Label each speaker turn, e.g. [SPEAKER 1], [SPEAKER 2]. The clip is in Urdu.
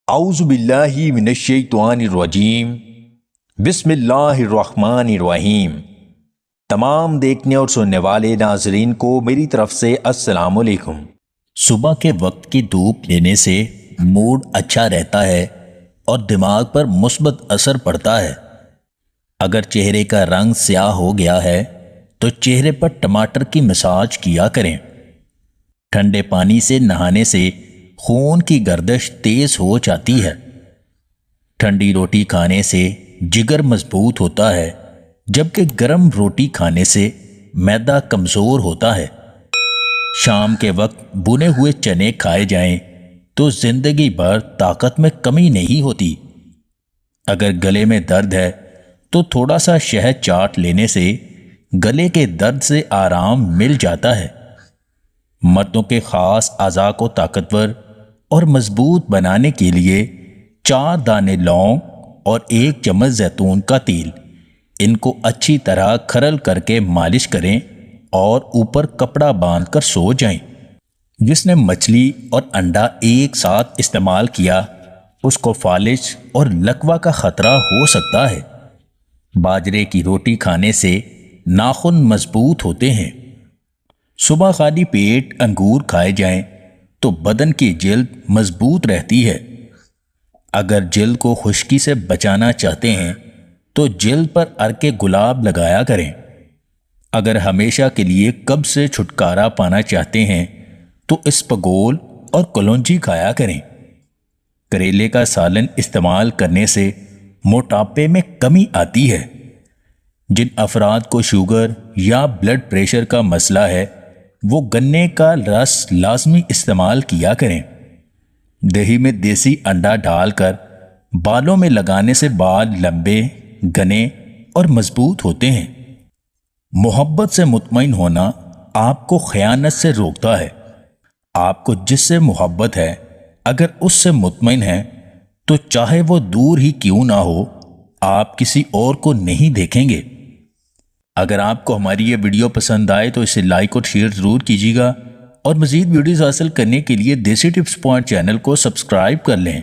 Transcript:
[SPEAKER 1] اعوذ باللہ من الشیطان الرجیم بسم اللہ الرحمن الرحیم۔ تمام دیکھنے اور سننے والے ناظرین کو میری طرف سے السلام علیکم۔
[SPEAKER 2] صبح کے وقت کی دھوپ لینے سے موڈ اچھا رہتا ہے اور دماغ پر مثبت اثر پڑتا ہے۔ اگر چہرے کا رنگ سیاہ ہو گیا ہے تو چہرے پر ٹماٹر کی مساج کیا کریں۔ ٹھنڈے پانی سے نہانے سے خون کی گردش تیز ہو جاتی ہے۔ ٹھنڈی روٹی کھانے سے جگر مضبوط ہوتا ہے، جبکہ گرم روٹی کھانے سے معدہ کمزور ہوتا ہے۔ شام کے وقت بنے ہوئے چنے کھائے جائیں تو زندگی بھر طاقت میں کمی نہیں ہوتی۔ اگر گلے میں درد ہے تو تھوڑا سا شہد چاٹ لینے سے گلے کے درد سے آرام مل جاتا ہے۔ مردوں کے خاص اعضاء کو طاقتور اور مضبوط بنانے کے لیے 4 دانے لونگ اور 1 چمچ زیتون کا تیل، ان کو اچھی طرح کھرل کر کے مالش کریں اور اوپر کپڑا باندھ کر سو جائیں۔ جس نے مچھلی اور انڈا ایک ساتھ استعمال کیا اس کو فالج اور لکوہ کا خطرہ ہو سکتا ہے۔ باجرے کی روٹی کھانے سے ناخن مضبوط ہوتے ہیں۔ صبح خالی پیٹ انگور کھائے جائیں تو بدن کی جلد مضبوط رہتی ہے۔ اگر جلد کو خشکی سے بچانا چاہتے ہیں تو جلد پر عرق گلاب لگایا کریں۔ اگر ہمیشہ کے لیے قبض سے چھٹکارا پانا چاہتے ہیں تو اسپغول اور کلونجی کھایا کریں۔ کریلے کا سالن استعمال کرنے سے موٹاپے میں کمی آتی ہے۔ جن افراد کو شوگر یا بلڈ پریشر کا مسئلہ ہے وہ گنے کا رس لازمی استعمال کیا کریں۔ دہی میں دیسی انڈا ڈال کر بالوں میں لگانے سے بال لمبے، گنے اور مضبوط ہوتے ہیں۔ محبت سے مطمئن ہونا آپ کو خیانت سے روکتا ہے۔ آپ کو جس سے محبت ہے اگر اس سے مطمئن ہیں تو چاہے وہ دور ہی کیوں نہ ہو آپ کسی اور کو نہیں دیکھیں گے۔ اگر آپ کو ہماری یہ ویڈیو پسند آئے تو اسے لائک اور شیئر ضرور کیجیے گا، اور مزید ویڈیوز حاصل کرنے کے لیے دیسی ٹپس پوائنٹ چینل کو سبسکرائب کر لیں۔